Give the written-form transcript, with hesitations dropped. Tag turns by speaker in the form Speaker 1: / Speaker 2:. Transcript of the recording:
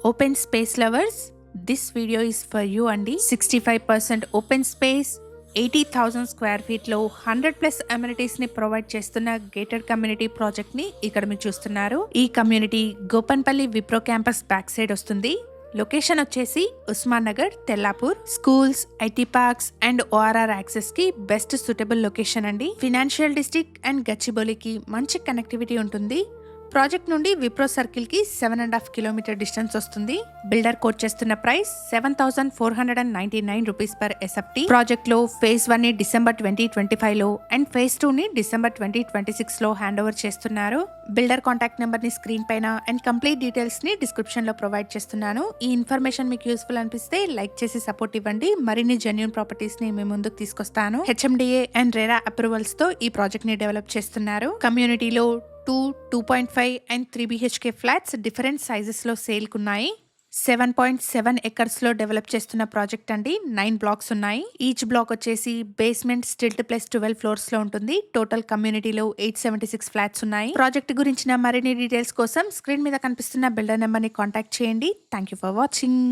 Speaker 1: Open space lovers, this video is for you అండి. 65% open space, 80,000 square ఫీట్లో 100+ amenities ని provide చేస్తున్న gated community project ని ఇక్కడ మీరు చూస్తున్నారు. ఈ community Gopanpally Wipro campus back side వస్తుంది. లొకేషన్ వచ్చేసి Osman Nagar, Tellapur. Schools, IT parks and ORR access కి బెస్ట్ సూటబుల్ లొకేషన్ అండి. ఫినాన్షియల్ డిస్ట్రిక్ట్ అండ్ గచ్చిబౌలికి మంచి కనెక్టివిటీ ఉంటుంది. ప్రాజెక్ట్ నుండి విప్రో సర్కిల్ కి 7.5 కిలోమీటర్ డిస్టెన్స్ వస్తుంది. బిల్డర్ కోట్ చేస్తున్న price 7,499 rupees per SFT. Project లో ఫేజ్ 1 ని డిసెంబర్ 2025 లో అండ్ ఫేజ్ 2 ని డిసెంబర్ 2026 లో హ్యాండ్ ఓవర్ చేస్తున్నారు. బిల్డర్ కాంటాక్ట్ నెంబర్ ని స్క్రీన్ పైన అండ్ కంప్లీట్ డీటెయిల్స్ ని డిస్క్రిప్షన్ లో ప్రొవైడ్ చేస్తున్నాను. ఈ ఇన్ఫర్మేషన్ మీకు యూస్ఫుల్ అనిపిస్తే లైక్ చేసి సపోర్ట్ ఇవ్వండి. మరిన్ని జెన్యూన్ ప్రాపర్టీస్ ని మేము ముందుకు తీసుకొస్తాను. హెచ్ఎండిఏ అండ్ రెరా అప్రూవల్స్ తో ఈ ప్రాజెక్ట్ ని డెవలప్ చేస్తున్నారు. కమ్యూనిటీలో 2.5 and 3 BHK flats different sizes లో సేల్ కున్నాయి. 7.7 ఎకర్స్ లో డెవలప్ చేస్తున్న ప్రాజెక్ట్ అండి. 9 బ్లాక్స్ ఉన్నాయి. ఈచ్ బ్లాక్ వచ్చేసి బేస్మెంట్, స్టిల్ట్ ప్లస్ 12 ఫ్లోర్స్ లో ఉంటుంది. టోటల్ కమ్యూనిటీలో 876 ఫ్లాట్స్ ఉన్నాయి. ప్రాజెక్ట్ గురించిన మరిన్ని డీటెయిల్స్ కోసం స్క్రీన్ మీద కనిపిస్తున్న బిల్డర్ నెంబర్ ని కాంటాక్ట్ చేయండి. Thank you for watching.